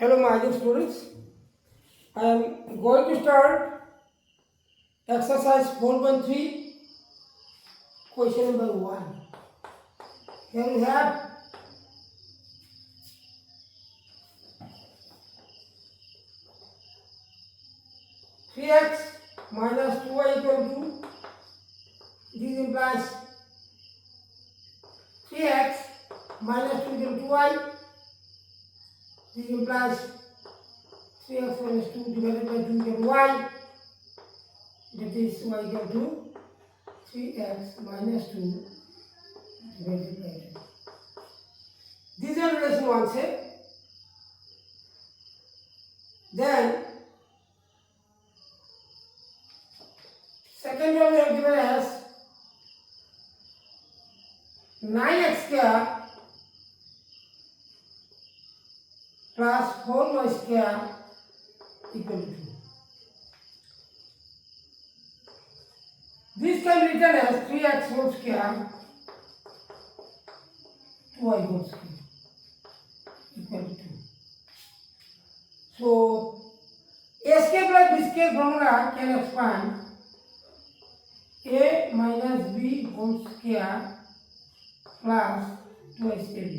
Hello my dear students, I am going to start exercise 4.3 question number 1. Here we have three x minus 2y equal to, this implies 3x minus 2 equal to 2y, this implies 3x minus 2 divided by 2 equal to y, that is y equal to 3x minus 2 divided by 2. This is relation 1 say. Then second one we have given as 9x square plus 4y square equal to 2. This can be written as 3x whole square 2y whole square equal to 2. So a square plus b square formula can expand a minus b whole square plus 2y square,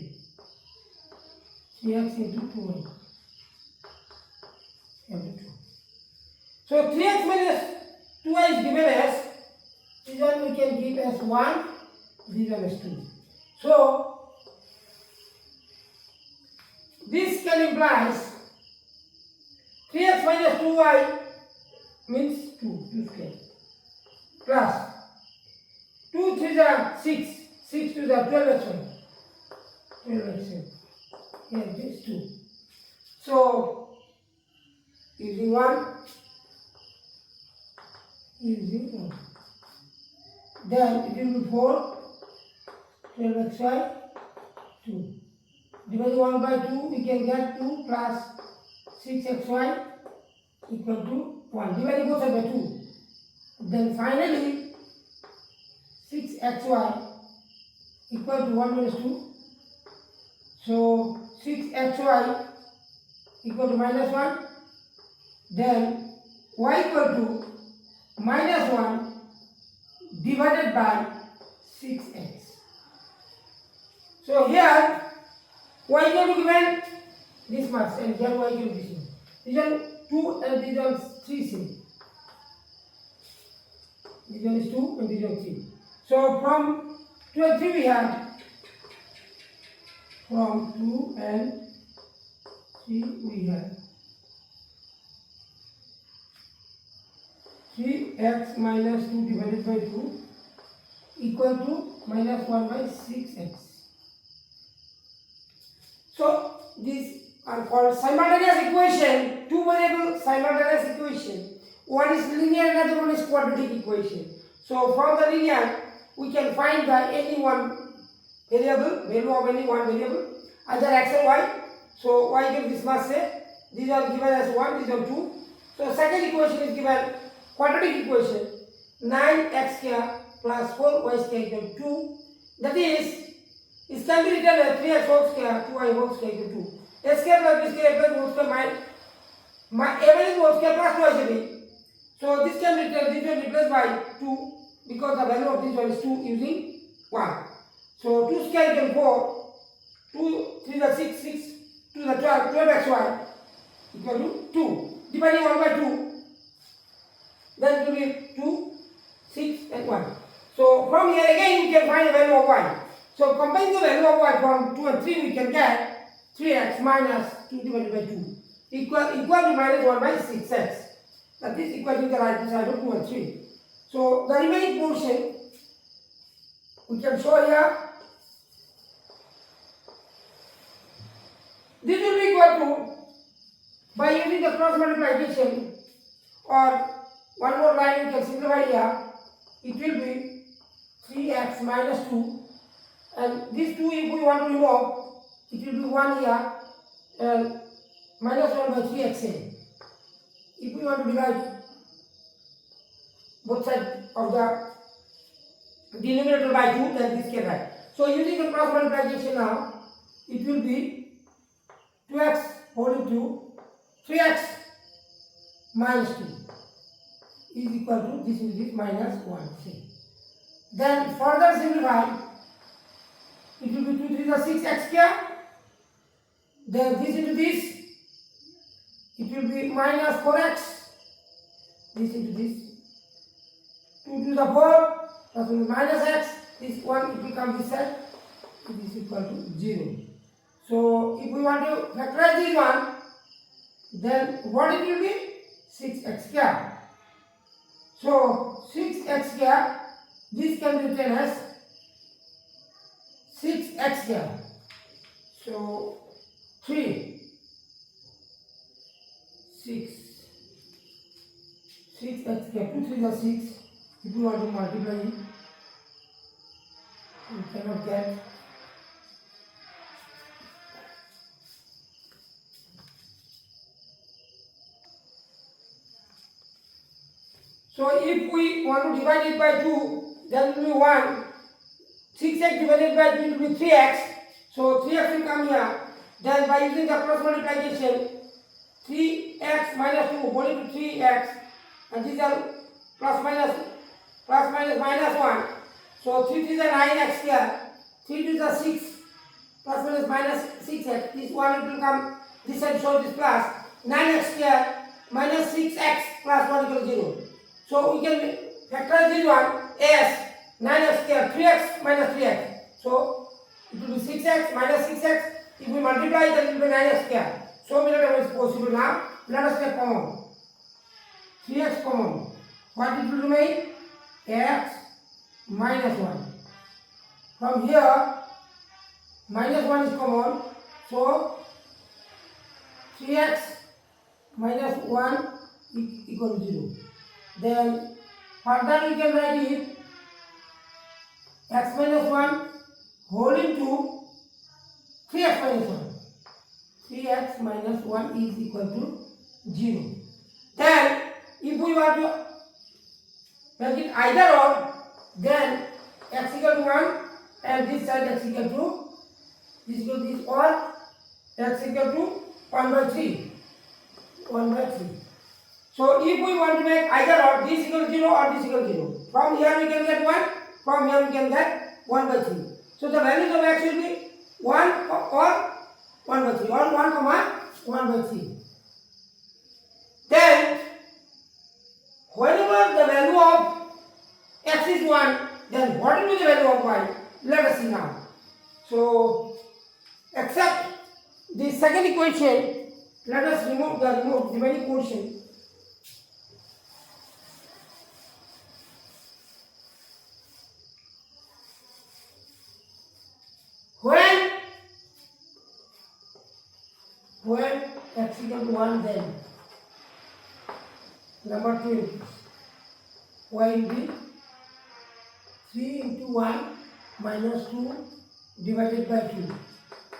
3x into 2y into 2. So 3x minus 2y is given as, this one we can give as 1, this one as 2. So this can implies 3x minus 2y means 2 square plus 2 3 are 6, 6 2 are 12x1, 12x1. Here it is 2. So using 1, then it will be 4, 12xy, 2. Dividing 1 by 2, we can get 2 plus 6xy equal to 1. Dividing both sides by 2. Then finally, 6xy equal to 1 minus 2. So 6xy equal to minus 1. Then y equal to minus 1 divided by 6x. So here y equal to given this much and here y equal to this one. This one 2 and this one 3 same. This one is 2 and this one 3. So from 2 and 3 we have, from 2 and 3 we have 3x minus 2 divided by 2 equal to minus 1 by 6x. So these are called simultaneous equation, two variable simultaneous equation. One is linear, another one is quadratic equation. So from the linear we can find the any one variable, value of any one variable, either x and y. So y gives this much say, these are given as 1, these are 2. So second equation is given quadratic equation, 9x square plus 4y square equal to 2. That is, it can be written as 3x whole square 2y whole square equal to 2. A square plus b square plus whole square everything whole square plus twice a b. So this can be replaced by 2 because the value of this one is 2 using 1. So 2 square equal 4, 2 3 the 6, 6 2 the 12, 12xy equal to 2. Dividing 1 by 2, then it will be 2, 6 and 1. So from here again we can find the value of y. So combining the value of y from 2 and 3 we can get 3x minus 2 divided by 2 equal to minus 1 by 6x. That is equal to the right hand side of 2 and 3. So the remaining portion we can show here. This will be equal to, by using the cross multiplication or one more line we can simplify here, it will be 3x minus 2 and this 2 if we want to remove, it will be 1 here and minus 1 by 3x here. If we want to divide both sides of the denominator by 2, then this can write. So using the cross multiplication now, it will be 2x whole equal to 3x minus 2 is equal to this is this minus 1. See. Then further simplify, it will be 2 3 the 6x square. Then this into this, it will be minus 4x. This into this, 2 to the 4 plus minus x. This one it will come this side. It is equal to 0. So if we want to factorize this one, then what it will be? 6x square. So 6x square, this can be written as 6x square. So 3, 6, 6x square, 2 3 is 6. If you want to multiply it, you cannot get. So if we want to divide it by 2, then it will be 1. 6x divided by 2 will be 3x. So 3x will come here. Then by using the cross multiplication, 3x minus 2 whole into 3x, and these are plus minus minus 1. So 3 to the 9x here, 3 to the 6 plus minus minus 6x. This one will come this side, so this plus 9x here minus 6x plus 1 equal to 0. So we can factorize this one as 9x square 3x minus 3x. So it will be 6x minus 6x. If we multiply, then it will be 9x square. So many times is possible now. Let us take common. 3x common. What it will remain? X minus 1. From here, minus 1 is common. So 3x minus 1 equal to 0. Then further we can write it x minus 1 whole into 3x minus 1. 3x minus 1 is equal to 0. Then if we want to make it either or, then x equal to 1 and this side x equal to this equal to this, or x equal to 1 by 3. 1 by 3. So if we want to make either or, this equal to 0 or this equal to 0, from here we can get 1, from here we can get 1 by 3. So the values of x will be 1 or 1 by 3, or 1 comma 1 by 3. Then whenever the value of x is 1, then what will be the value of y? Let us see now. So except the second equation, let us remove the remaining portion. When x equal to 1, then number 2, y will be 3 into 1 minus 2 divided by 2.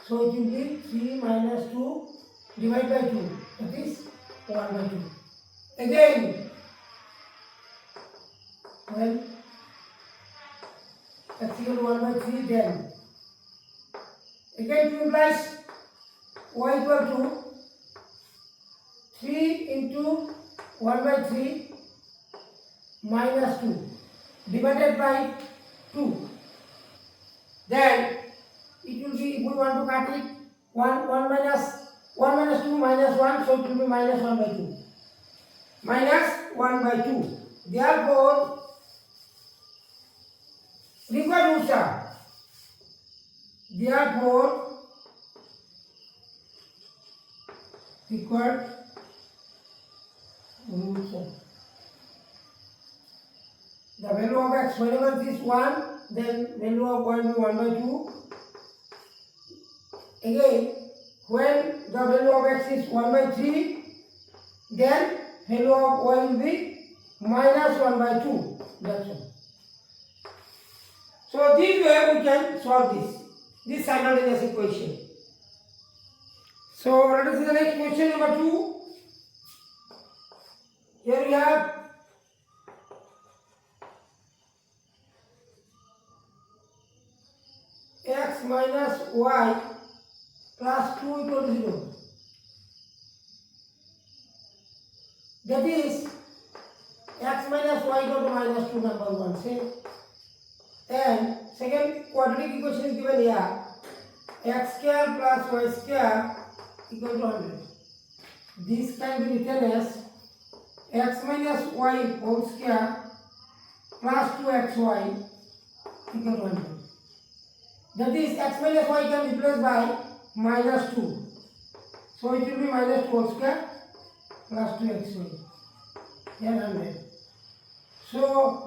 So it will be 3 minus 2 divided by 2, that is 1 by 2. Again, when x equal to 1 by 3, then again 2 implies y equal to 3 into 1 by 3 minus 2 divided by 2. Then it will be, if we want to cut it, 1 minus 2 minus 1, so it will be minus 1 by 2. Minus 1 by 2. Therefore, required roots are. Therefore, required roots are. The value of x, whenever this 1, then value of y will be 1 by 2. Again, when the value of x is 1 by 3, then value of y will be minus 1 by 2. That's all. So this way we can solve this simultaneous equation. So let us see the next question, number 2. Here we have x minus y plus 2 equal to 0. That is x minus y equal to minus 2 number 1 say. And second quadratic equation is given here, x square plus y square equal to 100. This can be written as x minus y whole square plus 2xy equal to 100. That is x minus y can be replaced by minus 2. So it will be minus 2 whole square plus 2xy. Here 100. So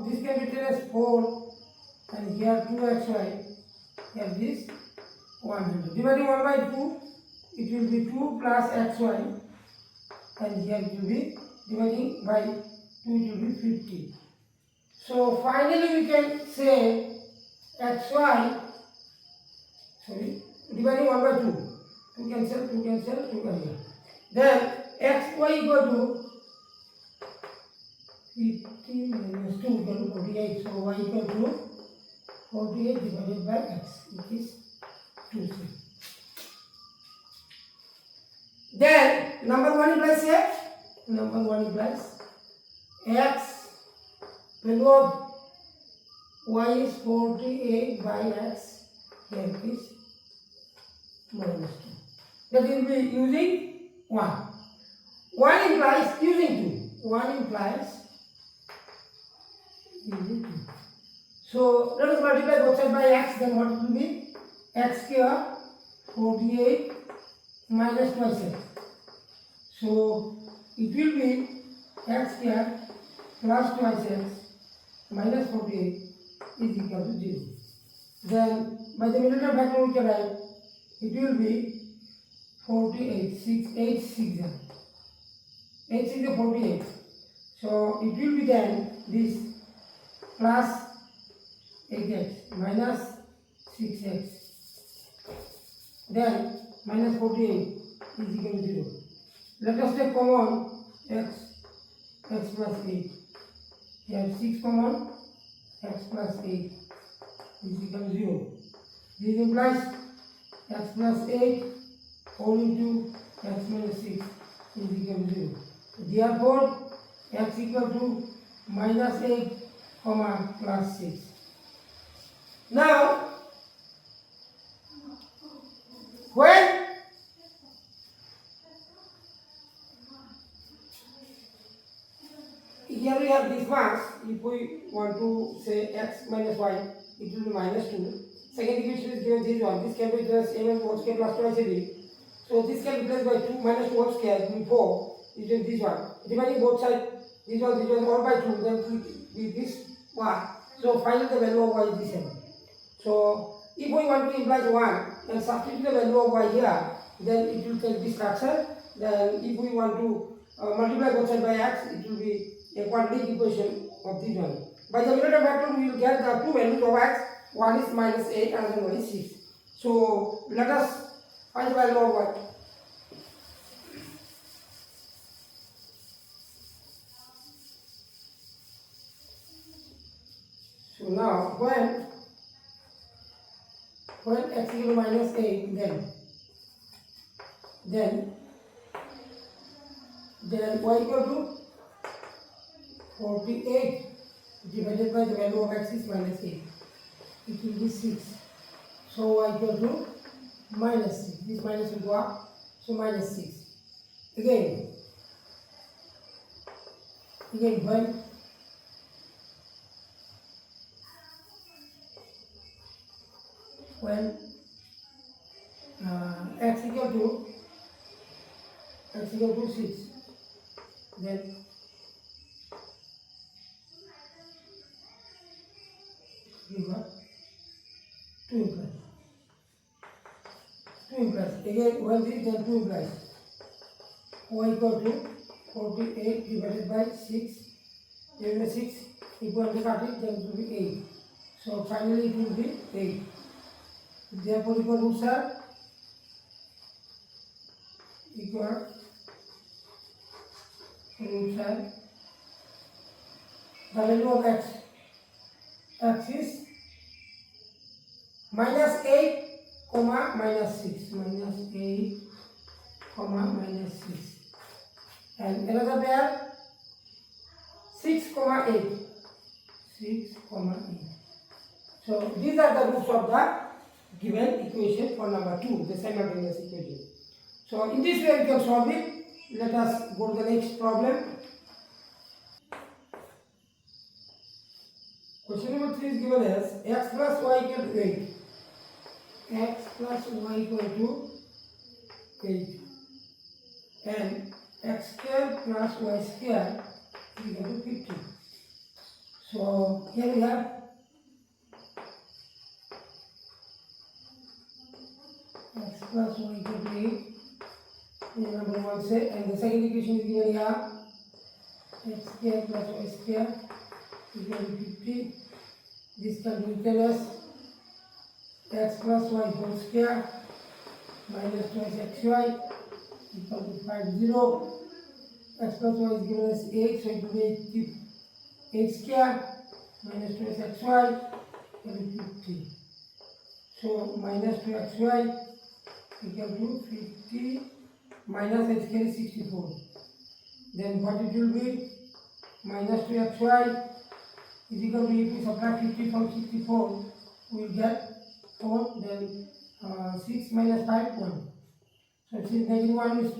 this can be written as 4 and here 2xy. Here this 100. Dividing 1 by 2, it will be 2 plus xy. And here it will be dividing by 2, it will be 50. So finally we can say xy, dividing 1 by 2. 2 cancel, 2 cancel, 2 cancel. Then xy equal to 50 minus 2 equal to 48. So y equal to 48 divided by x, which is 2. Then number 1 implies here. Number 1 implies x, value of y is 48 by x, here is minus 2. That will be using 1. 1 implies using 2. 1 implies using 2. So let us multiply both sides by x, then what it will be? X square 48 minus twice x. So it will be x square plus twice x minus 48 is equal to 0. Then by the middle term factor we can write it will be 48, 6, 8, 6, 8 6 48. So it will be then this plus 8x minus 6x, then minus 48 is equal to 0. Let us take common x plus 8. Here 6 common, x plus 8 is equal to 0. This implies x plus 8 whole into x minus 6 is equal to 0. Therefore, x equal to minus 8 comma plus 6. Now, when here we have this mass, if we want to say x minus y, it will be minus 2. Second equation is given this one. This can be just m whole square plus twice a b. So this can be replaced by 2 minus 2 whole square, it will be 4. It will be this one. Dividing both sides, this one all by 2, then with this 1. So finally the value of y is the same. So if we want to imply 1 and substitute the value of y here, then it will take this structure. Then if we want to multiply both sides by x, it will be a quadratic equation of this one. By the middle term factor, we will get the two values of x. One is minus 8 and another one is 6. So let us find the value of y. So now when x equal to minus 8, then y equal to 48 divided by the value of x is minus 8. It will be 6. So y equal to minus 6. This minus will go up. So minus 6. Again when x equal to 6, then you got 2 implies. Again, when this, then 2 implies. Y equal to 48 divided by 6. Divided by 6 equal to 30, then it will be 8. So finally it will be 8. Therefore equal roots are equal. Roots are the value of x is minus 8 comma minus 6, minus 8 comma minus 6, and another pair 8. 6, 8. So these are the roots of the given equation for number 2, the simultaneous equation. So in this way we can solve it. Let us go to the next problem. Question number 3 is given as x plus y equal to 8. X plus y equal to 8. And x square plus y square is equal to 50. So here we have x plus y equal to 8. Number 1 say, and the second equation is given here, x square plus y square is equal to 50. This can be written as x plus y whole square minus twice xy equal to 50. X plus y is given as 8, so it will be 8 square minus twice xy equal to 50. So minus 2xy equal to 50 minus h square is 64. Then what it will be? Minus 2xy is equal to, if we subtract 50 from 64, we will get 4, then 6 minus 5, 1. So since negative 1 is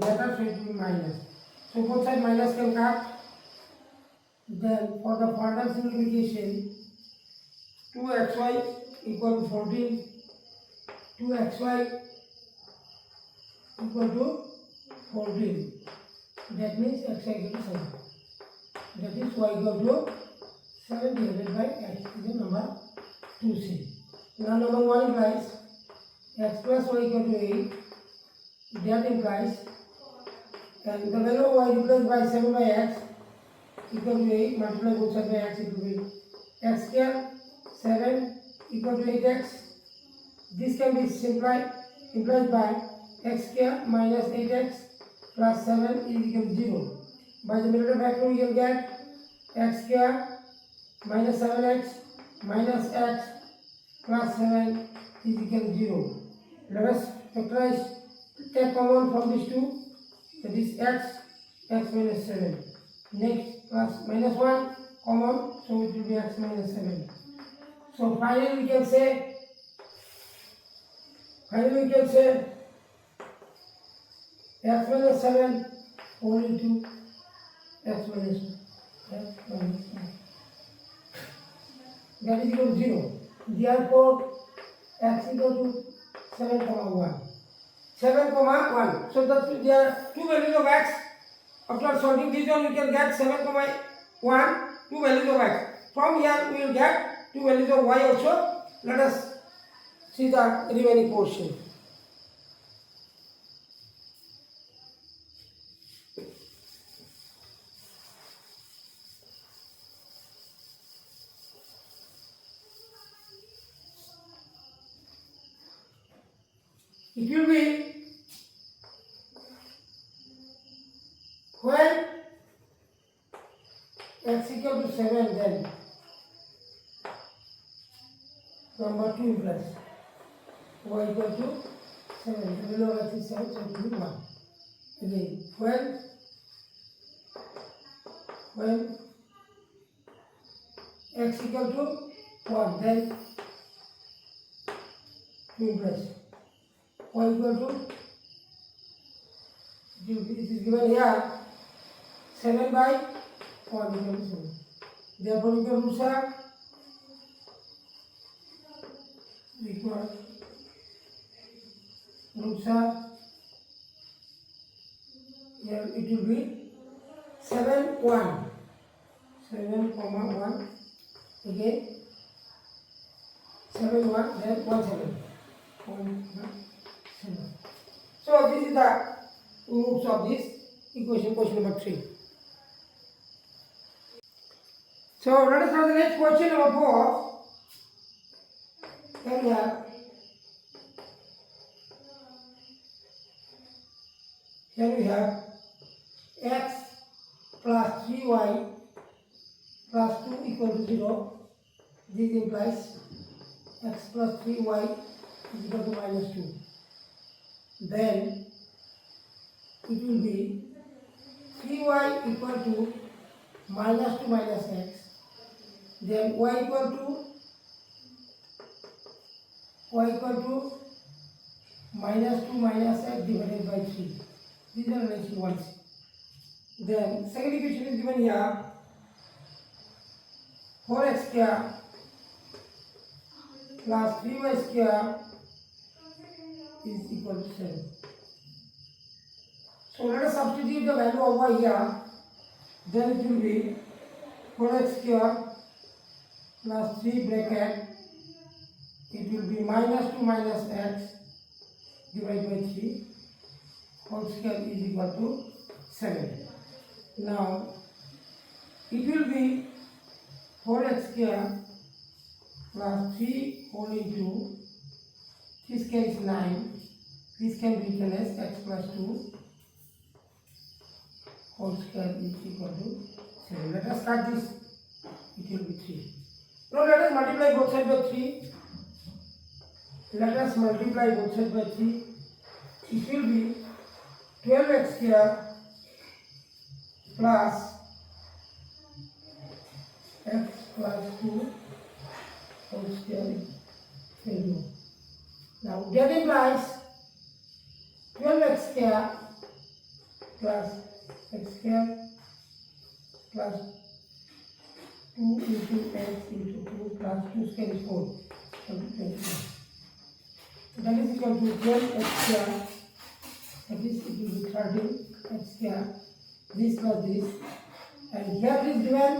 better, so it will be minus. So both sides minus can cut. Then for the further simplification, 2xy equal to 14, 2xy equal to 14. That means x equal to 7. That is y equal to 7 divided by x is the number 2c. Now number 1 implies x plus y equal to 8. That implies, and the value of y replaced by 7 by x equal to 8, multiply both sides by x, it will be x square 7 equal to 8x. This can be implied by x square minus 8x plus 7 is equal to 0. By the method of factor we will get x square minus 7x minus x plus 7 is equal to 0. Let us factorize, take common from these two, that is x minus 7. Next plus minus 1 common, so it will be x minus 7. So finally we can say x minus 7 whole into x minus 1. That is equal to 0. Therefore, x equal to 7, 1. 7, 1. So that there are two values of x. After solving this one, we can get 7, 1, two values of x. From here, we will get two values of y also. Let us see the remaining portion. It will be when x equal to 7, then number 2 plus y equal to 7. The value of x is 7, so it will be 1. Again, when x equal to 1, then 2 plus y equal to, it is given here 7 by 1 equal to 7. Therefore, we can use here it will be 7, 1. 7, 1. Again 7, 1, then 1, 7. 1, 7. So this is the roots of this equation, question number 3. So let us have the next question number 4. Here we have x plus 3y plus 2 equal to 0. This implies x plus 3y is equal to minus 2. Then it will be 3y equal to minus 2 minus x, then y equal to minus 2 minus x divided by 3. These are relation ones. Then second equation is given here, 4x square plus 3y square is equal to 7. So let us substitute the value over here. Then it will be 4x square plus 3 bracket, it will be minus 2 minus x divided by 3 whole square is equal to 7. Now it will be 4x square plus 3 whole into 3 square is 9. This can be written as x plus 2 whole square is equal to 7. Let us start this. It will be 3. Now let us multiply both sides by 3. Let us multiply both sides by 3. It will be 12x square plus x plus 2 whole square is 20. Now that implies 12x square plus x square plus 2 into x into 2 plus 2 square is 4. That is equal to 12x square, that is equal to 13x square, this plus this, and here is given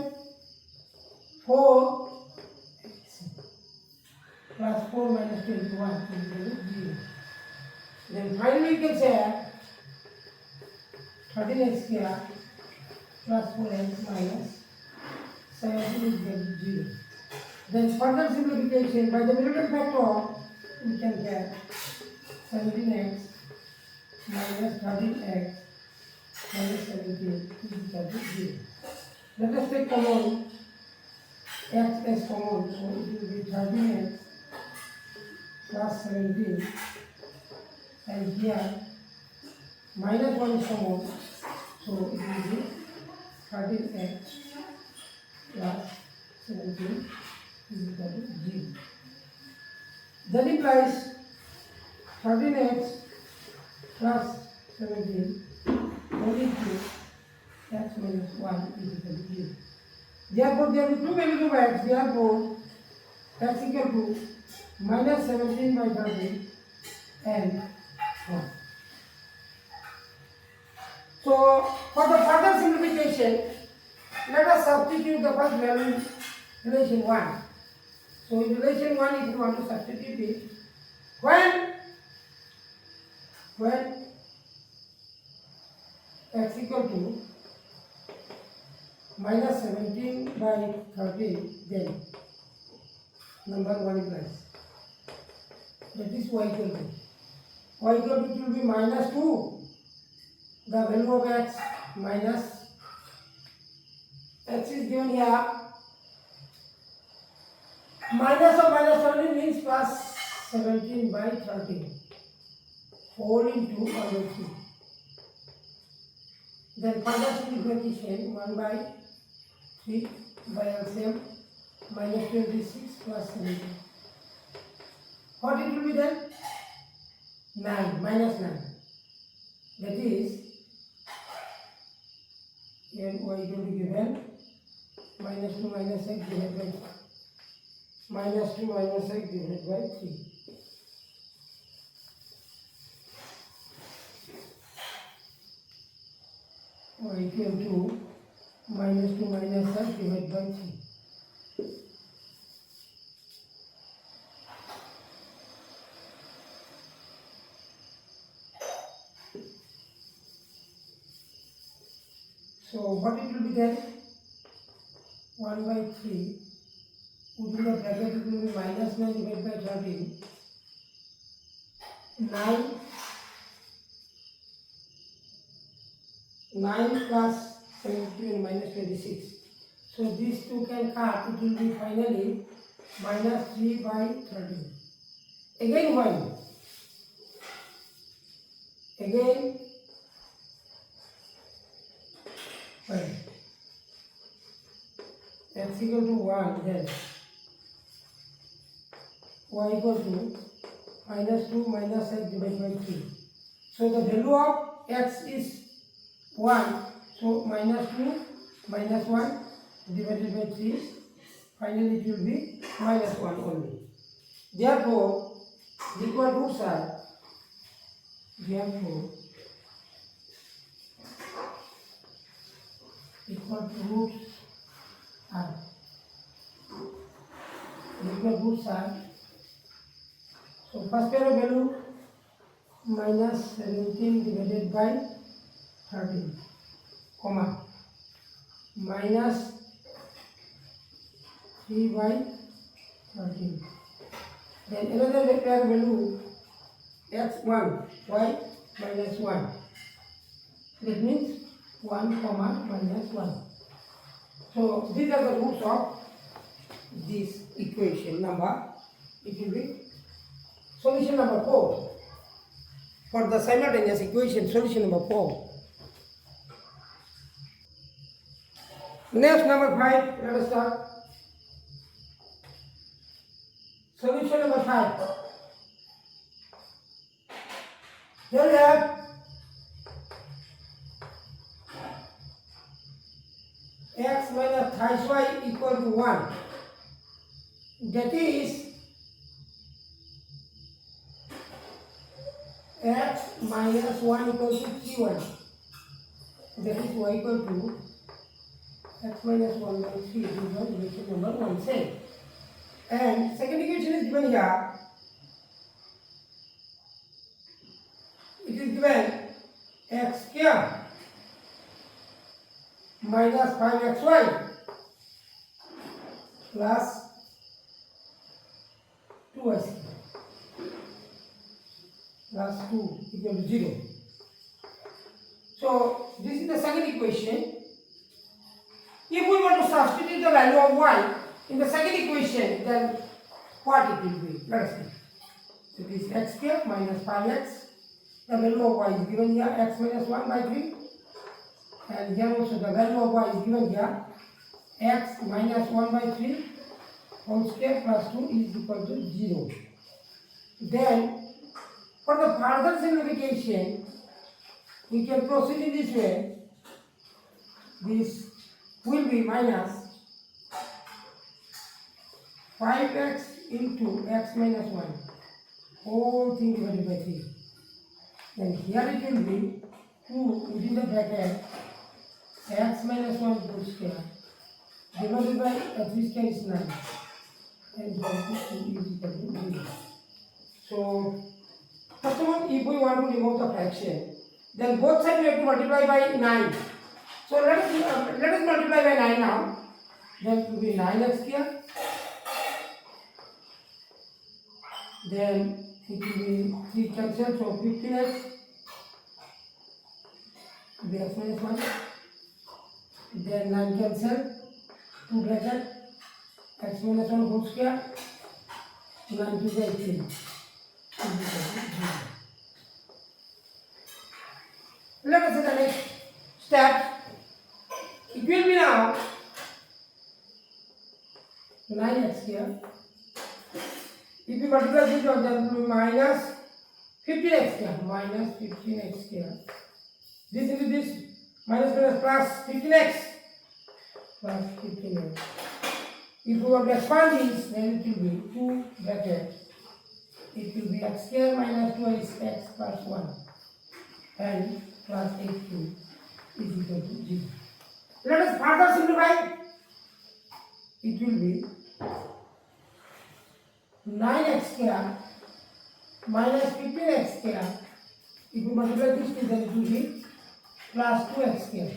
4 plus 4 minus 21 is equal to 0. Then finally you can say 13x square plus 4x minus 17 is equal to 0. Then further simplification by the middle factor, we can get 17x minus 13x minus 17 is equal to 0. Let us take common x as common, so it will be 13x plus 17, and here minus 1 is common, so it will be 13x plus 17 is equal to 0. That implies 13x plus 17 whole into x minus 1 is equal to 0. Therefore, there are two values of x. Therefore, x equal to minus 17 by 13 and 1. So, for the further simplification, let us substitute the first value in relation 1. So, in relation 1, if you want to substitute it, when x equal to minus 17 by 13, then number 1 implies, that is y equal to, it will be minus 2, the value of x minus, x is given here, minus of minus 17 means plus 17 by 13 whole into 1/3. Then further simplification, 1 by 3 by LCM minus 26 plus 17. What it will be then? 9 minus 9. That is, here y equal to given minus 2 minus x divided by 3. Minus 2 minus x divided by 3. Y equal to minus 2 minus x divided by 3. So what it will be then? 1 by 3. Within the bracket it will be minus 9 divided by 13. 9 plus 17 minus 26. So these two can cut, it will be finally minus 3 by 13. Again 1. Again 1. x equal to 1, then y equal to minus 2 minus x divided by 3. So the value of x is 1. So minus 2 minus 1 divided by 3. Finally it will be minus 1 only. Therefore, equal roots are equal roots are so first pair of value minus 17 divided by 13 comma minus 3 by 13. Then another pair value x1 y minus 1. That means 1 comma minus 1. So these are the roots of this equation number. It will be solution number 4 for the simultaneous equation. Solution number 4. Next, number 5. Let us start. Solution number 5. Here we have x minus thrice y equal to 1. That is x minus 1 equal to 3y. That is y equal to x minus 1 by 3. This is equation number 1 same. And second equation is given here. It is given x square minus 5xy plus 2y square plus 2 equal to 0. So this is the second equation. If we want to substitute the value of y in the second equation, then what it will be? Let us see. So this is x square minus 5x. The value of y is given here, x minus 1 by 3. And here also the value of y is given here, x minus 1 by 3 whole square plus 2 is equal to 0. Then for the further simplification, we can proceed in this way. This will be minus 5x into x minus 1 whole thing divided by 3. Then here it will be 2 within the bracket x minus 1 whole square divided by 3 square is 9 and 2 is equal to 0. So first of all, if we want to remove the fraction, then both sides we have to multiply by 9. So let us multiply by 9 now. Then it will be 9x square. Then it will be 3 cancel, so 15x. Be x minus 1. Then 9 cancel, 2 bracket, x minus 1 whole square, 9 to the 18. Let us see the next step. It will be now 9x here. If you multiply this one, then it will be minus 15x here. Minus 15x here. This into this, minus plus 15x. Plus 15x. If we want to expand this, then it will be 2 bracket. It will be x square minus 2 is x plus 1. And plus 8q is equal to 0. Let us further simplify. It will be 9x square minus 15x square. If you multiply this, then it will be plus 2x square.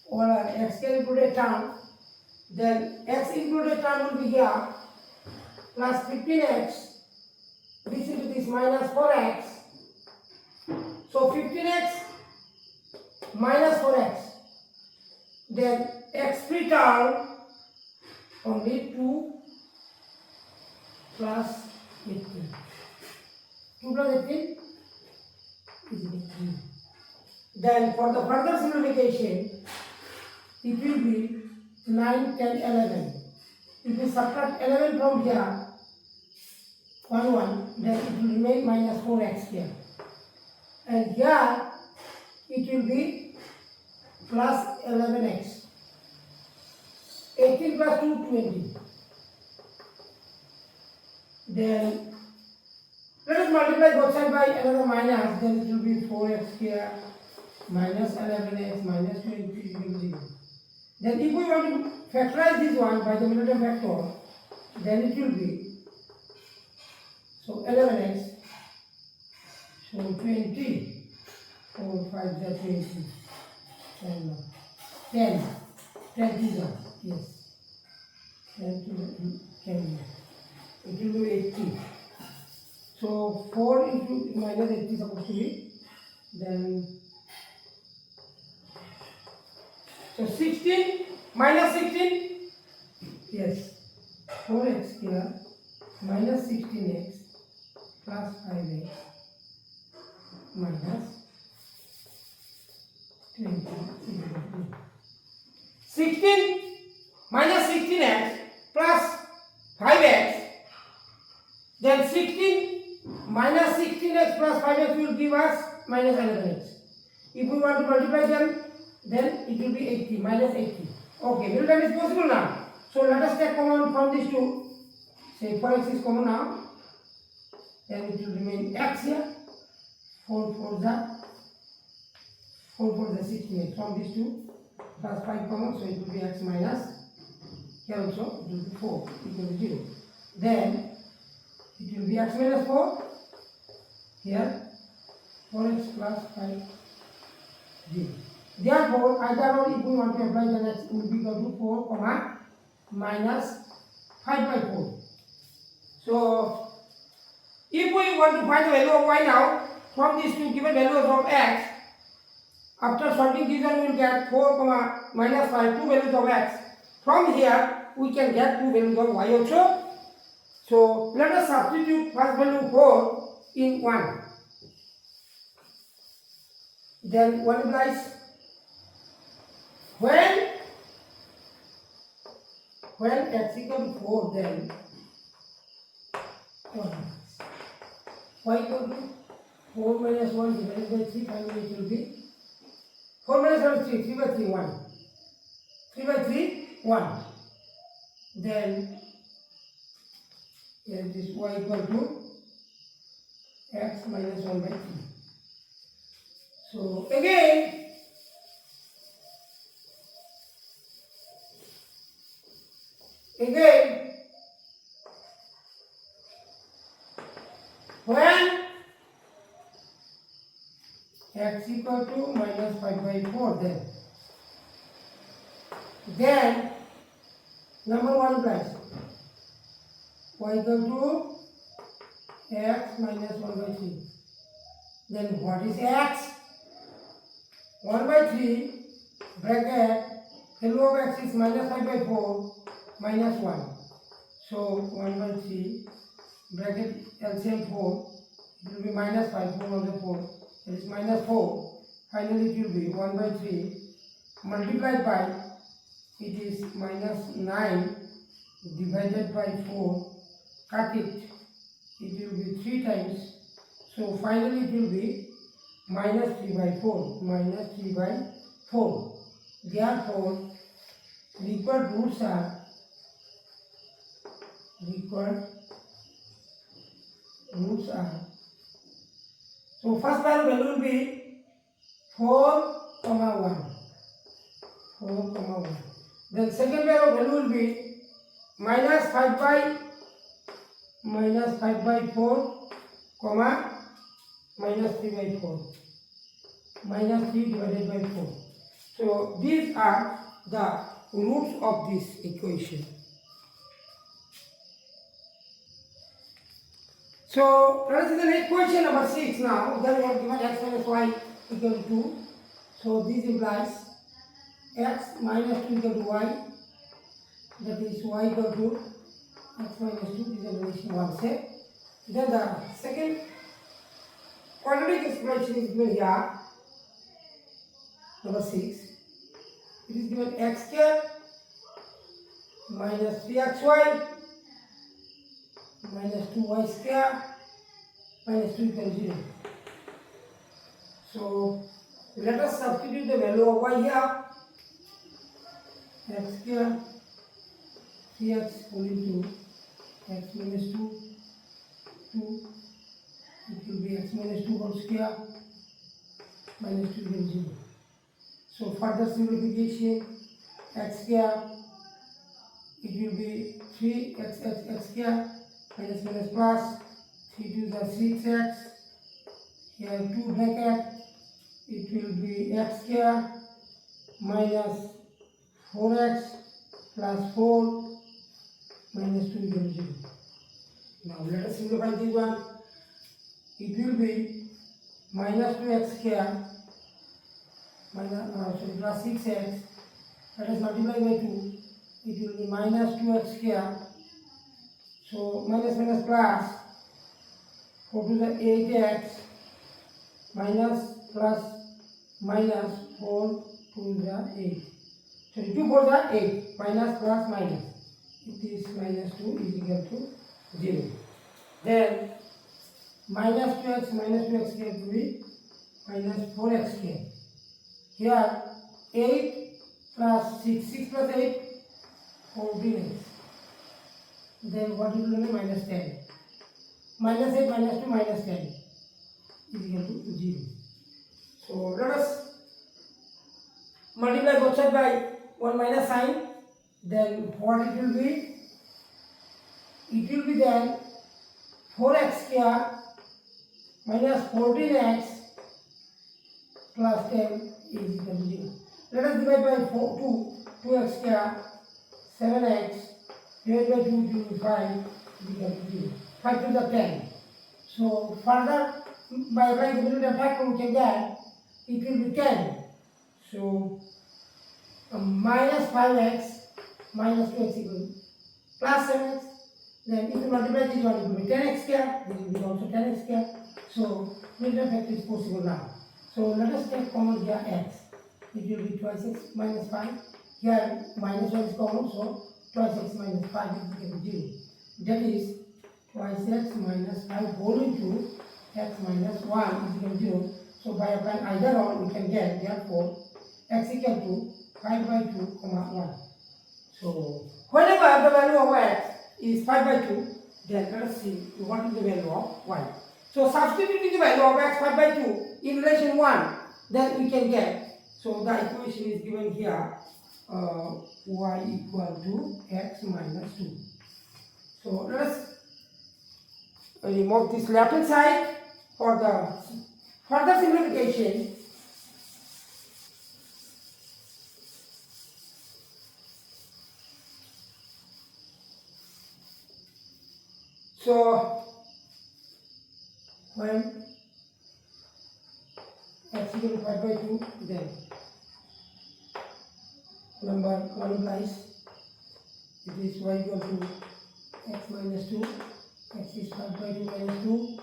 Or x square included term, then x included term will be here plus 15x. This into this minus 4x. So 15x minus 4x. Then x free term only 2 plus 18. 2 plus 18 is equal to 3. Then for the further simplification, it will be 9, 10, 11. If we subtract 11 from here, 1, 1, then it will remain minus 4x here. And here, it will be plus 11x. 18 plus 2, 20. Then, let us multiply both sides by another minus, then it will be 4x here, minus 11x, minus 20, 0. Then if we want to factorize this one by the middle term factor, then it will be, so 11x, so 20, 4, 5, 20, and 10, 10 is yes, 10 to 10, it will be 80. So 4 into minus 80 is supposed to be, then, so 16 minus 16, yes, 4x here, minus 16x plus 5x minus 20. 16 minus 16x plus 5x, then 16 minus 16x plus 5x will give us minus 11x. If we want to multiply them, then it will be 80, minus 80. Okay, middle term is possible now. So let us take common from these two. Say 4x is common now. Then it will remain x here. 4 for the 16x from these two. Plus 5 common, so it will be x minus. Here also it will be 4 equal to 0. Then it will be x minus 4. Here 4x plus 5, 0. Therefore, either or if we want to apply, then x will be equal to 4 comma minus 5 by 4. So, if we want to find the value of y now, from these two given values of x, after solving this one we will get 4 comma minus 5, two values of x. From here, we can get two values of y also. So, let us substitute first value 4 in 1. Then 1 implies when x equal to 4, then y equal to 4 minus 1 divided by 3, finally it will be 4 minus 1 is 3, 3 by 3, 1. 3 by 3, 1. Then here it is y equal to x minus 1 by 3. So again, when x equal to minus 5 by 4, then number 1 implies y equal to x minus 1 by 3. Then what is x? 1 by 3 bracket value of x is minus 5 by 4 minus 1. So 1 by 3 bracket LCM 4, it will be minus 5, 4 on the 4, it is minus 4. Finally it will be 1 by 3 multiplied by, it is minus 9 divided by 4, cut it will be 3 times. So finally it will be minus 3 by 4, minus 3 by 4. Therefore, required roots are so first value will be 4 comma 1, 4 comma 1. Then second value will be minus 5 by 4 comma minus 3 by 4, minus 3 divided by 4. So these are the roots of this equation. So let us see the next question number 6 now. Then we have given x minus y equal to 2. So this implies x minus 2 equal to y, that is y equal to x minus 2, this is a relation 1 set. Then the second quadratic expression is given here, number 6. It is given x square minus 3xy minus 2y square minus 2 equals 0. So let us substitute the value of y here. X square 3x whole into x minus 2, 2, it will be x minus 2 whole square minus 2 equals 0. So further simplification, x square, it will be 3x square minus minus plus 3 to the 6x, here 2 bracket, it will be x square minus 4x plus 4 minus 2 equals 0. Now let us simplify this one. It will be minus 2x square plus 6x, let us multiply by 2, it will be minus 2x square, so minus minus plus 4 to the 8x minus plus minus 4 to the 8. So 2 for the 8, minus plus minus. It is minus 2 is equal to 0. Then minus 2x square will be minus 4x square. Here 8 plus 6, 6 plus 8, 14x. Then what will be minus 10? Minus 8 minus 2 minus 10 is equal to 0. So let us multiply both sides by 1 minus sign. Then what it will be? It will be then 4x square minus 14x plus 10 is equal to 0. Let us divide by 2x square, 7x, divided by 2 to 5 is equal to 0. 5 to the 10. So further, by applying the middle factor, we can get it will be 10. So minus 5x minus 2x equal plus 7x. Then if you multiply this one, it will be 10x square. This will be also 10x square. So middle factor is possible now. So let us take common here x. It will be twice x minus 5. Here minus 1 is common, so twice x minus 5 is equal to 0. That is twice x minus 5 whole into x minus 1 is equal to 0. So by applying either or, we can get therefore x equal to 5 by 2 comma 1. So whenever the value of x is 5 by 2, then let us see what is the value of y. So substituting the value of x 5 by 2 in relation 1, then we can get, so the equation is given here, y equal to x minus 2. So let us remove this left hand side for the further simplification. So when x equal to 5 by 2, then number 1 implies it is y equal to x minus 2, x is 5 by 2 minus 2,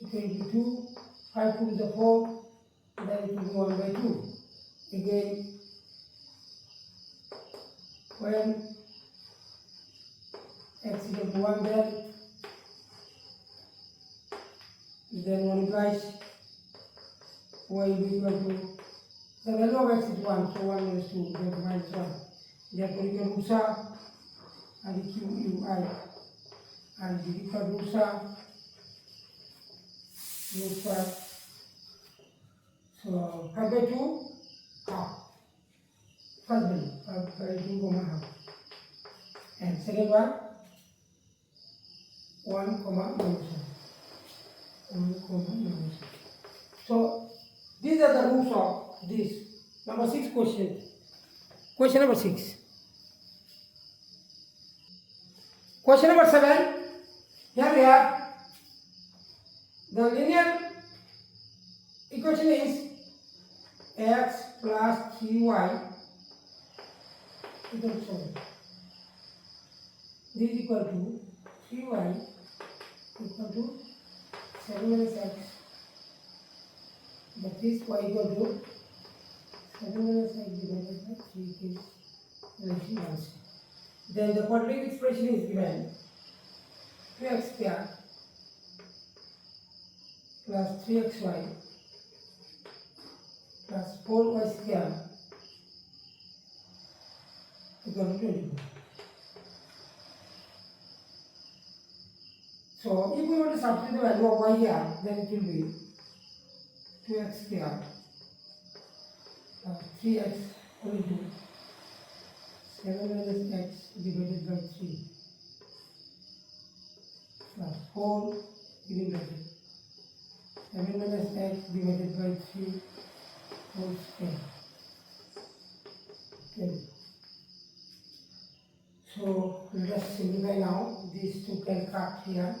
it will be 2, 5 to the 4, then it will be 1 by 2. Again, when x equal to 1, then 1 implies y will be equal to, the value of x is 1, so 1 minus 2, therefore minus 1. Therefore you can usa and qui and the equal to usa. So 5 by 2 half. First value 5 by 2 comma half. And second one 1 comma minus 1. 1 comma minus 1. So these are the roots of this. Number 6 question. Question number 6. Question number 7. Here we have the linear equation is x plus 3y equal to 7. This is equal to 3y equal to 7 minus x. That is y equal to 7 minus x divided by 3 is relation 1. Then the quadratic expression is given 2x square plus 3xy plus 4y square equal to 24. So if we want to substitute the value of y here, then it will be 2x square plus 3x whole into 7 minus x divided by 3 plus 4 within bracket 7 minus x divided by 3 whole square. Okay. So let us simplify now. These two can cut here.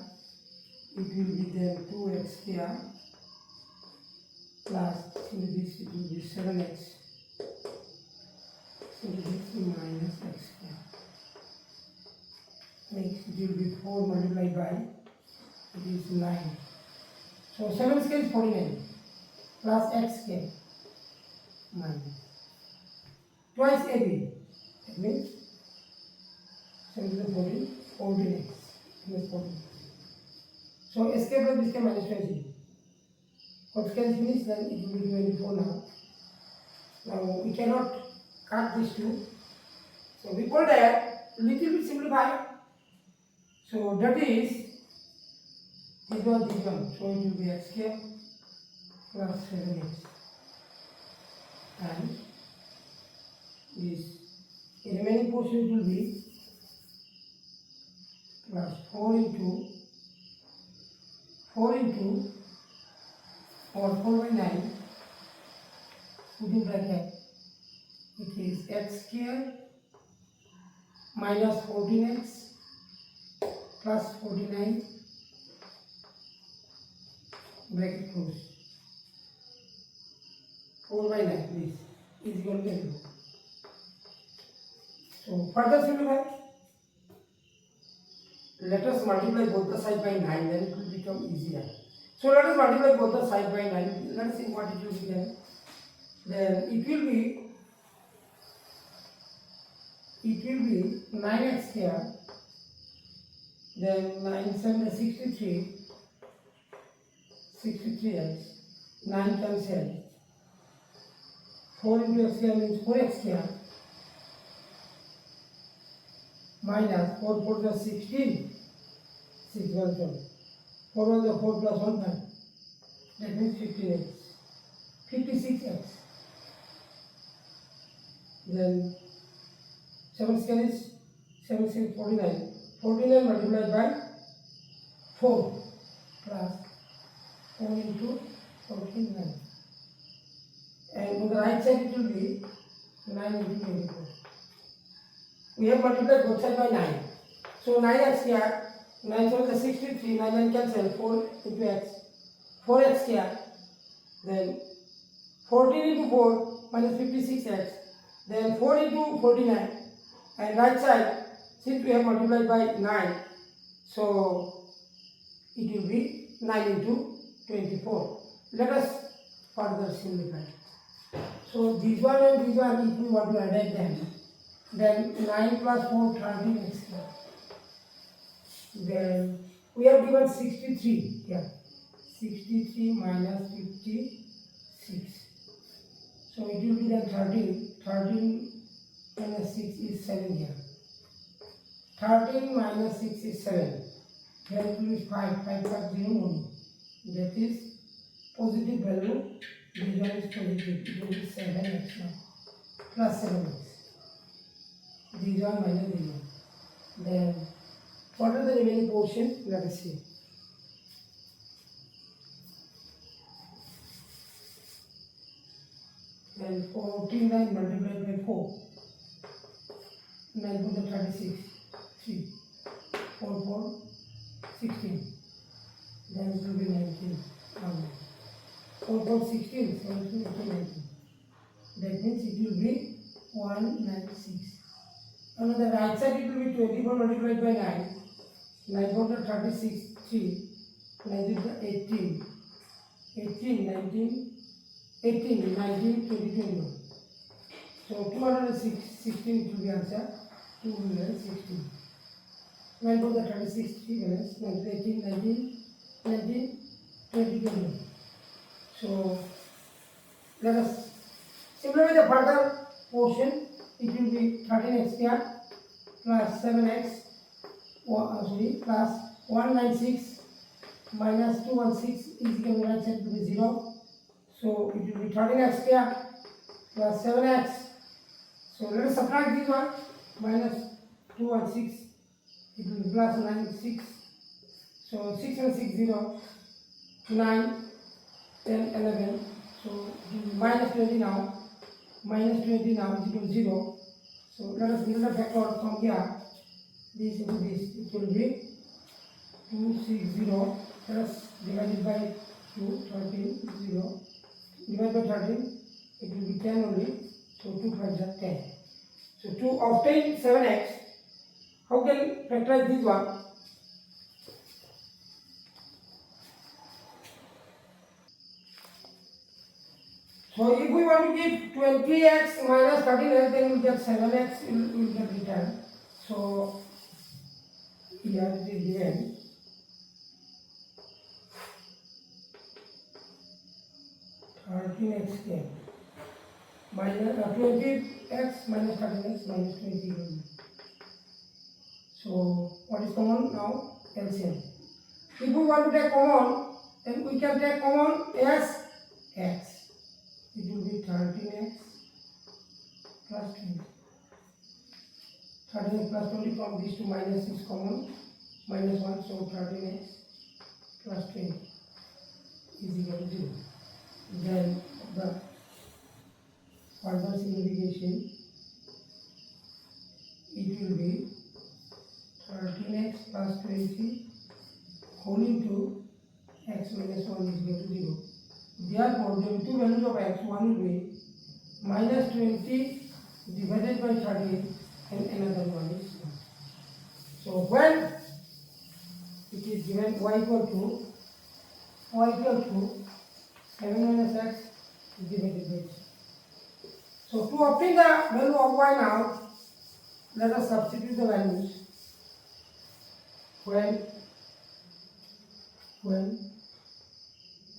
It will be then 2x square plus into this it will be 7x into this minus x square. Next it will be 4 multiplied by it is 9. So 7 square is 49 plus x square minus twice AB. That means 7 to the 14, 14x plus 14. So s square plus b square minus 20. What square is finished, then it will be 24 now. Now we cannot cut these two. So we could little bit simplify. So that is this one. So it will be x square plus 7x. And this remaining portion will be plus 4 into or 4 by 9 within bracket it is x square minus 14x plus 49 bracket close 4 by 9 please is equal to 0. So further simplify. Let us multiply both the side by 9, then it will become easier. So let us multiply both the side by 9. Let us see what it will be then. Then it will be 9x square. Then 9 7 is 63x. 9 cancel. 4 into x square means 4x square. Minus 4 4 plus 16. 6 1 12. 4 1 the 4 plus 1 5. That means 15x. 56x. Then 7 square is 7 6 49. 49 multiplied by 4 plus 4 into 14 9. And on the right side it will be 9 into 24. We have multiplied both sides by 9. So 9x square, 9 7 is 63, 9 9 cancel, 4 into x, 4x square, then 14 into 4 minus 56x, then 4 into 49, and right side, since we have multiplied by 9, so it will be 9 into 24. Let us further simplify. So this one and this one, if we want to add them, then 9 plus 4, 13x square. Then we have given 63 here. 63 minus 56. So it will be then 13. 13 minus 6 is 7 here. 13 minus 6 is 7. Then it will be 5. 5 plus 0 only. That is positive value. This one is positive. It will be 7x now. Plus 7x. These one minus these one. Then what are the remaining portion? Let us see. Then 49 multiplied by 4. 9 to the 36. 3. 4 4 16. Then it will be 19. 4 4 16. 7 2 18 19. That means it will be 196. On the right side it will be 24 multiplied by 9. 9 4 36, 3, 9 18, 18, 19, 18, 19, 20, 21. So 216 it will be answer. 216. 9 to the 36, 3 minutes, 9 to 18, 19, 19, 20, 21. So let us simplify the further portion. It will be 13x square plus 7x plus 196 minus 216 is equal to right side to be 0. So it will be 13x square plus 7x. So let us subtract this one, minus 216, it will be plus 96. So 6 and 6, 0, 9, 10, 11. So it will be minus 20 now. Minus 20 now is equal to 0. So let us build a factor from here. This into this, it will be 260. Let us divide it by 2, 13, 0. Divide by 13, it will be 10 only. So 2 5 is 10. So to obtain 7x, how can factorize this one? So if we want to give 20x minus 13x, then we get 7x will get returned. So here it is given 13x square minus 20x minus 13x minus 20. So what is common now? LCM. If we want to take common, then we can take common as x. It will be 13x plus 20. 13x plus 20, from these two minus is common. Minus 1, so 13x plus 20 is equal to 0. Then the further simplification, it will be 13x plus 20 whole into x minus 1 is equal to 0. Therefore, the two values of x, one will be minus 20 divided by 13 and another one is 1. So when it is given y equal to 7 minus x divided by 2. So to obtain the value of y now, let us substitute the values. When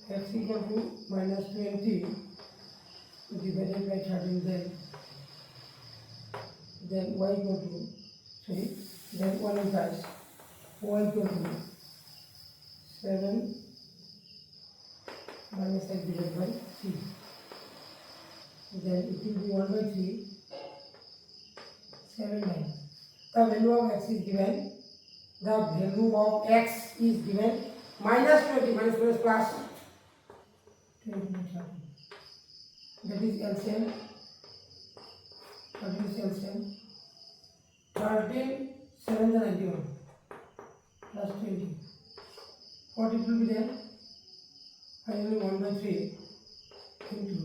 x equal to minus 20 divided by 13, then y equal to, then 1 implies y equal to 7 minus x divided by 3. Then it will be 1 by 3, 7 9. The value of x is given. The value of x is given minus 20 minus plus 20 by 13. That is LCM. 13 is LCM. 13 7 is 91 plus 20. What it will be then? Finally 1 by 3 into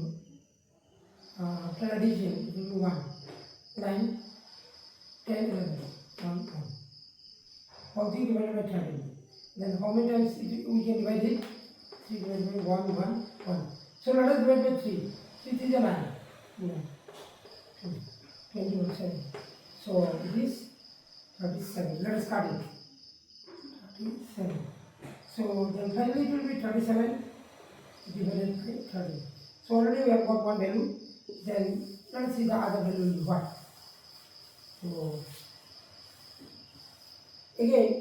addition, it will be 1, 9, 10, 11, 1, 1. All 3 divided by 13. Then how many times we can divide it? 3 divided by 1, 1, 1. So let us divide by 3. 3 is a 9. 9. 21, 7. So it is 37. Let us start it. 37. So then finally it will be 37 divided by 13. So already we have got one value. Then let us see the other value will be what. So again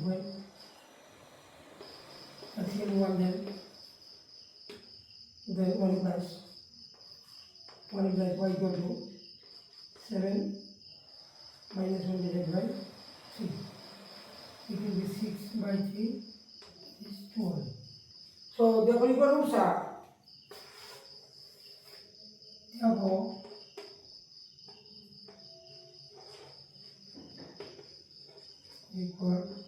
when LCM 1, then 1 implies y equal to 7 minus 1 divided by 3. It will be 6 by 3 is 12. So therefore equal roots are, therefore equal roots.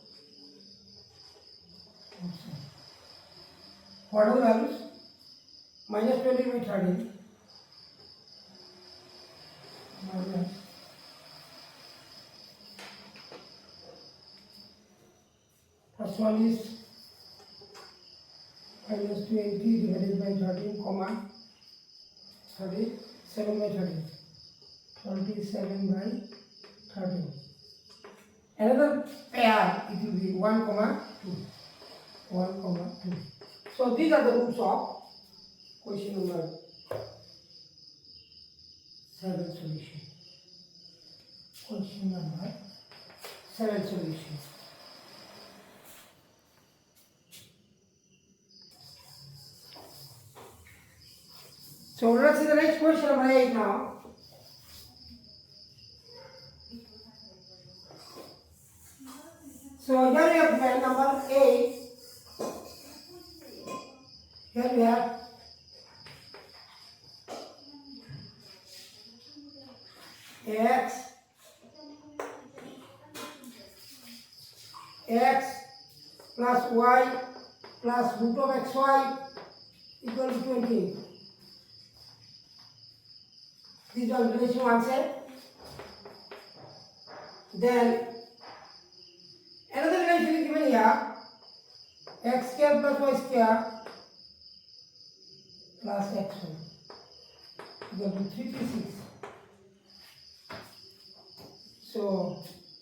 What are the values? Minus 20 by 13 minus first one is minus 20 divided by 13, comma 37 by 13. 27 by 13. Another pair, it will be 1 comma 2. 1 comma 2. So these are the roots of question number 7 solution. Question number 7 solution. So let's see the next question number 8 now. So here we have given number 8. Here we have x plus y plus root of xy equal to 28. This is one relation one set. Then another relation is given here, x square plus y square plus x1 equal to 336. So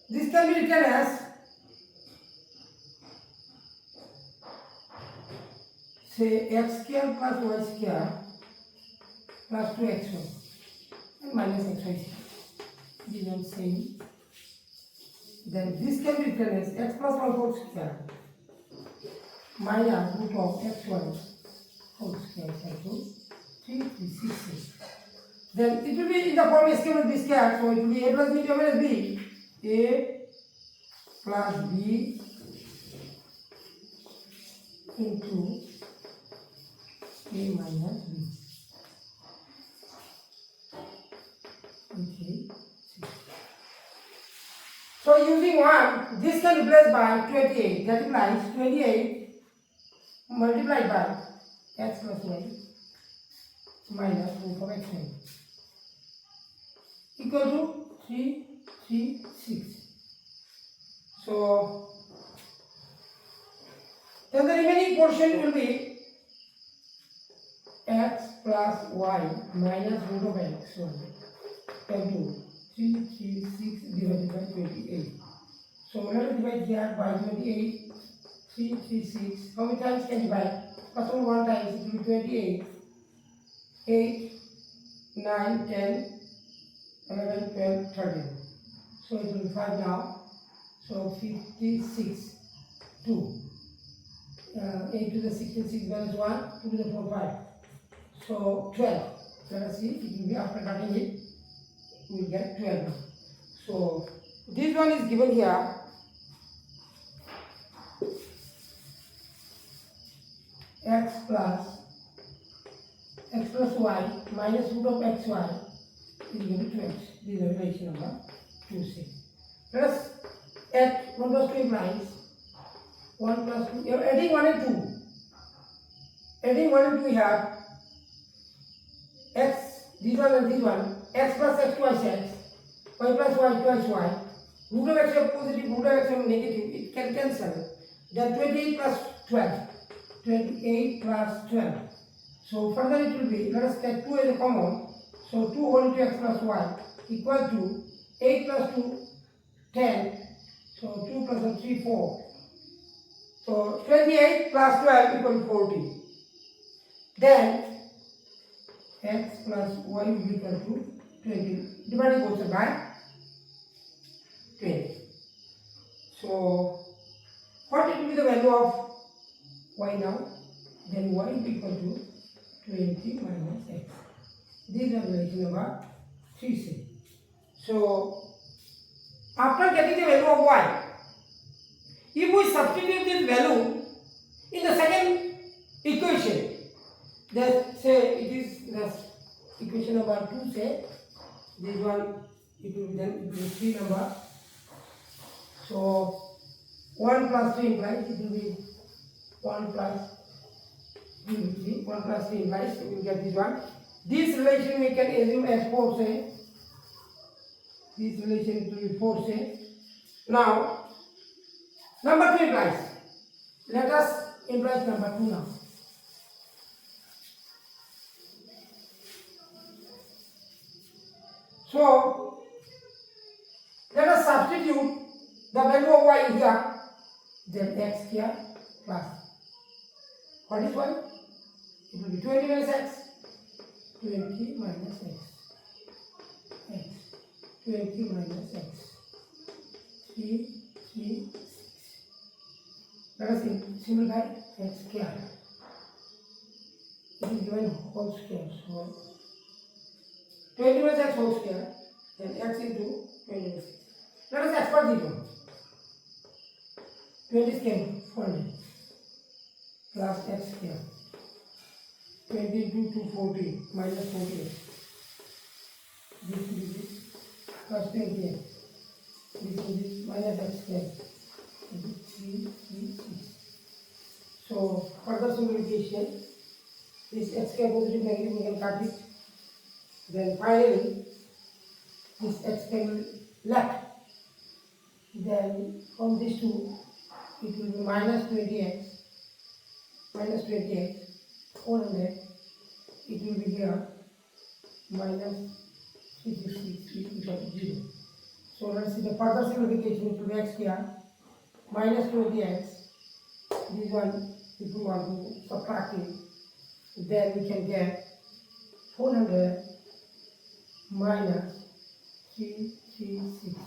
this can be written as, say, x square plus y square plus 2x1 and minus xy square. This one same. Then this can be written as x plus 1 whole square minus root of x1 whole square equal to 336. Then it will be in the form a square with b square, so it will be a plus b divided by b. A plus b into a minus b. Okay. So using 1, this can be replaced by 28. That implies 28 multiplied by x plus y minus root of x1 equal to 336. So then the remaining portion will be x plus y minus root of x1 equal to 336 divided by 28. So let us divide here by 28. 336. How many times can you divide? First one, 1 times it will be 28. 8, 9, 10, 11, 12, 13. So it will be 5 now. So 56, 2. 8 to the 16, 6 minus 1, 2 to the 4, 5. So 12. Let us see, it will be after cutting it, we will get 12. So this one is given here. X plus y minus root of xy is equal to 12. This is the relation number 2c. Let us add 1 plus 2 implies 1 plus 2. You are adding 1 and 2. Adding 1 and 2 we have x, this one and this one, x plus x twice x, y plus y twice y. Root of x is positive, root of x is negative, it can cancel. Then 28 plus 12. 28 plus 12. So further it will be, let us take 2 as a common. So 2 whole into x plus y equal to 8 plus 2, 10. So 2 plus 1, 3, 4. So 28 plus 12 equal to 40. Then x plus y will be equal to 20. Dividing both by 20. So what it will be the value of y now? Then y will be equal to 20 minus x. This is the relation number 3c. So after getting the value of y, if we substitute this value in the second equation, that say it is the equation number 2, say this one, it will then it will be 3 number. So 1 plus 3 implies it will be 1 plus 3 will be 3. 1 plus 3 implies we will get this one. This relation we can assume as 4, say. This relation will be 4, say. Now number 2 implies. Let us imply number 2 now. So let us substitute the value of y here. Then x here plus what is y? It will be 20 minus x. 20 minus x. X. 20 minus x. 3, 3, 6. Let us simplify x square. It is given whole square. So 20 minus x whole square. Then x into 20 minus 6. Let us expand this one. 20 square 400 plus x square. 20 into 240 minus 48. This will be this plus 28. This will be minus x square. 3, 3, 6. So further simplification, this x square positive negative we can cut it. Then finally this x square left. Then from these two it will be minus 20x. Minus 20x. 400. It will be here minus 366 equal to 0. So let's see the further simplification. It will be x here minus 20x. This one, if we want to subtract it, then we can get 400 minus 336.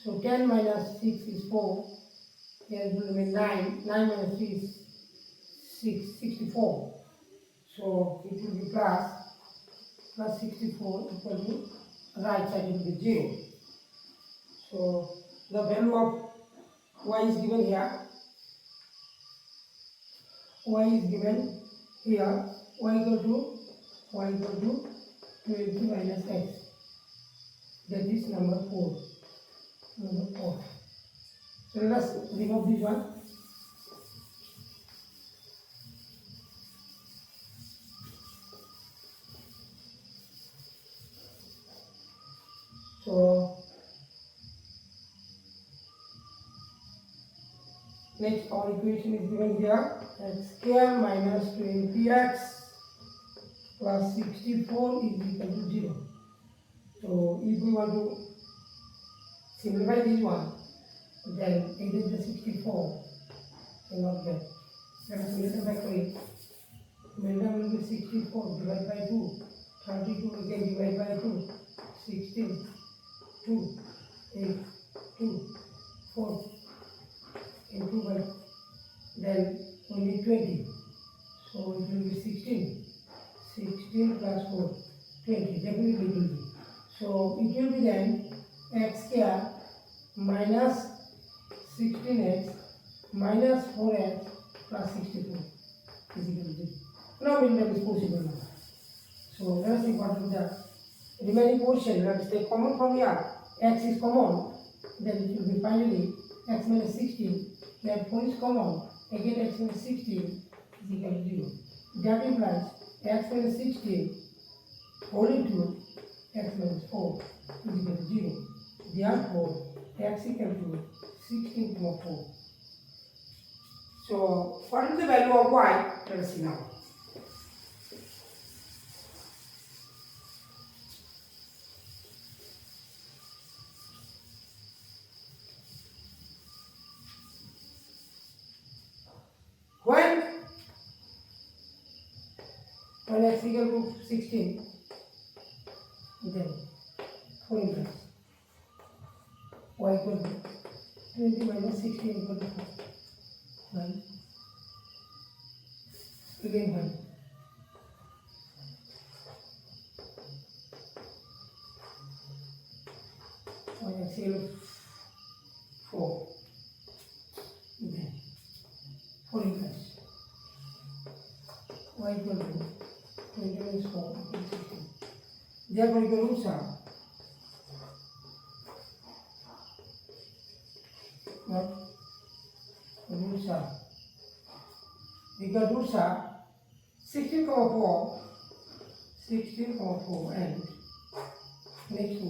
So 10 minus 6 is 4. Here it will remain 9. 9 minus 3 is 6, 64. So it will be plus 64 equal to right side it will be 0. So the value of y is given here. Y is given here. Y equal to 20 minus x. That is number 4. Number 4. So let us remove this one. So next our equation is given here, x square minus 20x plus 64 is equal to 0. So if we want to simplify this one, then it is the 64 cannot get. Let us multiply by 8. Multiply will be 64 divided by 2. 32 again divided by 2. 16. 2, 8, 2, 4, and 2 by, then only 20. So it will be 16. 16 plus 4, 20. Definitely it will be. So it will be then x square minus 16x minus 4x plus 64 is equal to 0. Now that is possible now. So let us see what is the remaining portion. Let us take common from here. X is common, then it will be finally x minus 16. Then 4 is common, again x minus 16 is equal to 0. That implies x minus 16 whole into x minus 4 is equal to 0. Therefore, x equal to 16.4. So, what is the value of y? Let us see now. When x equal to 16, then 4 into x. Y equal to 20 minus 16 equal to 4. 1. Again 1. Y x equal to 4. Then 4 into x. Y equal to 20 minus 4 equal to 16. Therefore, you can roots are what? Roots are. Because roots are 16,4, 16,4 and next to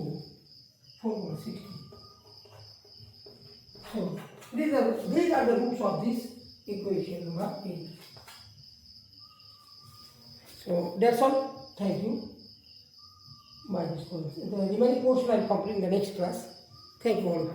4,16. So these are the roots of this equation number 8. So that's all. Thank you. minus 1. The remaining portion I will complete in the next class. Thank you all.